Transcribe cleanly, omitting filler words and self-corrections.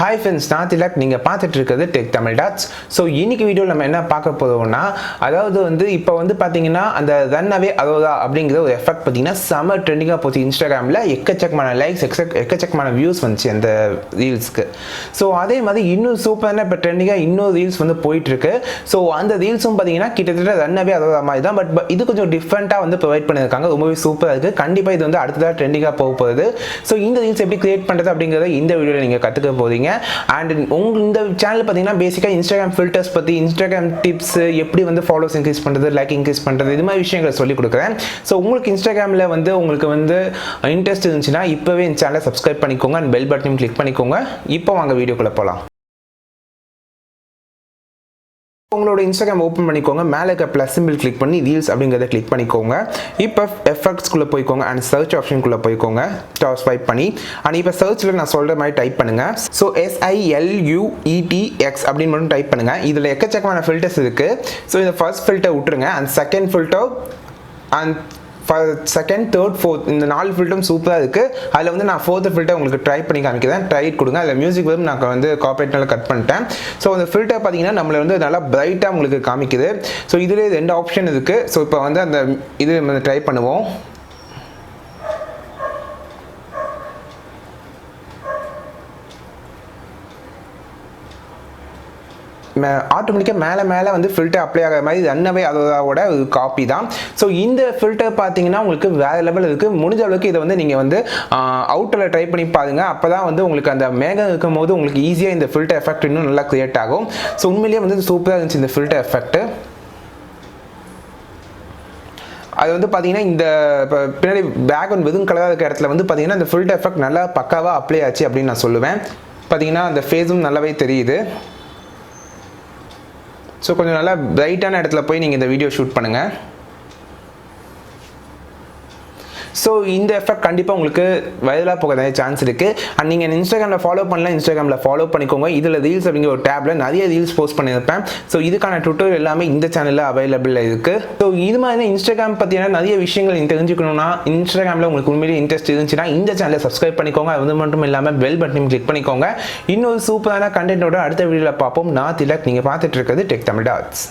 Hi friends, நான் திலக். நீங்க பார்த்துட்டு இருக்கிறது டெக் தமிழ் டாட்ஸ். ஸோ இன்னைக்கு வீடியோவில் நம்ம என்ன பார்க்க போறோம்னா, அதாவது வந்து இப்போ வந்து பார்த்தீங்கன்னா அந்த ரன்னவே அரோரா அப்படிங்கிற ஒரு எஃபெக்ட் பார்த்தீங்கன்னா செம ட்ரெண்டிங்காக போச்சு. இன்ஸ்டாகிராமில் எக்கச்சக்கமான லைக்ஸ் எக்கச்சக்கமான வியூஸ் வந்துச்சு அந்த ரீல்ஸ்க்கு. ஸோ அதே மாதிரி இன்னும் சூப்பரான இப்போ ட்ரெண்டிங்காக இன்னொரு ரீல்ஸ் வந்து போயிட்டு இருக்கு. ஸோ அந்த ரீல்ஸும் பார்த்தீங்கன்னா கிட்டத்தட்ட ரன்னவே அரோரா மாதிரி தான், பட் இது கொஞ்சம் டிஃப்ரெண்ட்டாக வந்து ப்ரொவைட் பண்ணியிருக்காங்க. ரொம்பவே சூப்பராக இருக்குது. கண்டிப்பாக இது வந்து அடுத்ததாக ட்ரெண்டிங்காக போக போகுது. ஸோ இந்த ரீல்ஸ் எப்படி கிரியேட் பண்ணுறது அப்படிங்கிறத இந்த வீடியோவில் நீங்கள் கற்றுக்க போகிறீங்க. அண்ட் இந்த சேனல் பார்த்தீங்கன்னா பேசிக்காக இன்ஸ்டாகிராம் ஃபில்டர்ஸ் பற்றி, இன்ஸ்டாகிராம் டிப்ஸ், எப்படி வந்து ஃபாலோஸ் இன்க்ரீஸ் பண்ணுறது, லைக் இன்க்ரீஸ் பண்ணுறது, இது மாதிரி விஷயங்களை சொல்லிக் கொடுக்குறேன். ஸோ உங்களுக்கு இன்ஸ்டாகிராமில் வந்து உங்களுக்கு வந்து இன்ட்ரெஸ்ட் இருந்துச்சுன்னா இப்போவே இந்த சேனலை சப்ஸ்கிரைப் பண்ணிக்கோங்க அண்ட் பெல் பட்டனையும் கிளிக் பண்ணிக்கோங்க. இப்போ வாங்க வீடியோக்குள்ளே போகலாம். உங்களோட இன்ஸ்டாகிராம் ஓப்பன் பண்ணிக்கோங்க. மேலே இருக்க ப்ளஸ் சிம்பிள் கிளிக் பண்ணி ரீல்ஸ் அப்படிங்கிறத கிளிக் பண்ணிக்கோங்க. இப்போ எஃபெக்ட்ஸ்குள்ளே போய்க்கோங்க அண்ட் சர்ச் ஆப்ஷனுக்குள்ளே போய்க்கோங்க. ஸ்டார் ஸ்வைப் பண்ணி அண்ட் இப்போ சர்ச்சில் நான் சொல்கிற மாதிரி டைப் பண்ணுங்கள். ஸோ SILUETX அப்படின்னு மட்டும் டைப் பண்ணுங்கள். இதில் எக்கச்சக்கமான ஃபில்டர்ஸ் இருக்குது. ஸோ இந்த ஃபர்ஸ்ட் ஃபில்டர் விட்டுருங்க and second filter and second, third, fourth இந்த 4 ஃபில்டரும் சூப்பராக இருக்குது. அதில் வந்து நான் 4th ஃபில்டர் உங்களுக்கு ட்ரை பண்ணி காமிக்கிறேன். ட்ரை கொடுங்க. அதில் மியூசிக் வந்து நான் வந்து கார்பரேட்னால கட் பண்ணிட்டேன். ஸோ அந்த ஃபில்டர் பார்த்தீங்கன்னா நம்மளை வந்து நல்லா பிரைட்டாக உங்களுக்கு காமிக்குது. ஸோ இதில் 2 ஆப்ஷன் இருக்குது. ஸோ இப்போ வந்து அந்த இது நம்ம ட்ரை பண்ணுவோம். ஆட்டோமேட்டிக்காக மேலே வந்து ஃபில்டர் அப்ளை ஆகிற மாதிரி ரன்னவே அரோராவோட ஒரு காப்பி தான். ஸோ இந்த ஃபில்டர் பார்த்தீங்கன்னா உங்களுக்கு வேறு லெவல் இருக்குது. முடிஞ்ச அளவுக்கு இதை வந்து நீங்கள் வந்து அவுட்டரில் ட்ரை பண்ணி பாருங்க. அப்போ தான் வந்து உங்களுக்கு அந்த மேகம் இருக்கும் போது உங்களுக்கு ஈஸியாக இந்த ஃபில்டர் எஃபெக்ட் இன்னும் நல்லா கிரியேட் ஆகும். ஸோ உண்மையிலேயே வந்து சூப்பராக இருந்துச்சு இந்த ஃபில்டர் எஃபெக்ட். அது வந்து பார்த்தீங்கன்னா இந்த இப்போ பின்னாடி பேக்ரவுண்ட் வெறும் கலராக இருக்கிற இடத்துல வந்து பார்த்தீங்கன்னா இந்த ஃபில்டர் எஃபெக்ட் நல்லா பக்காவாக அப்ளை ஆச்சு அப்படின்னு நான் சொல்லுவேன். பார்த்தீங்கன்னா அந்த ஃபேஸும் நல்லாவே தெரியுது. ஸோ கொஞ்சம் நல்லா பிரைட்டான இடத்துல போய் நீங்கள் இந்த வீடியோ ஷூட் பண்ணுங்கள். ஸோ இந்த எஃபெக்ட் கண்டிப்பாக உங்களுக்கு வைரலாக போக நிறைய சான்ஸ் இருக்குது. அண்ட் நீங்கள் இன்ஸ்டாகிராமில் ஃபாலோ பண்ணலாம், இன்ஸ்டாகிராமில் ஃபாலோ பண்ணிக்கோங்க. இதில் ரீல்ஸ் அப்படிங்கிற ஒரு டேப்பில் நிறைய ரீல்ஸ் போஸ்ட் பண்ணியிருப்பேன். ஸோ இதுக்கான ட்விட்டர் எல்லாமே இந்த சேனலில் அவைலபிள் இருக்குது. ஸோ இது மாதிரி இன்ஸ்டாகிராம் பற்றியான நிறைய விஷயங்கள் நீங்கள் தெரிஞ்சுக்கணும்னா, இன்ஸ்டாகிராமில் உங்களுக்கு உண்மையிலேயே இன்ட்ரெஸ்ட் இருந்துச்சுன்னா இந்த சேனலை சப்ஸ்கிரைப் பண்ணிக்கோங்க. அது மட்டும் இல்லாமல் பெல் பட்டனையும் கிளிக் பண்ணிக்கோங்க. இன்னொரு சூப்பரான கண்டென்ட்டோட அடுத்த வீடியோவில் பார்ப்போம். நான் திலக். நீங்கள் பார்த்துட்டு இருக்கிறது டெக் தமிழ் டாட்ஸ்.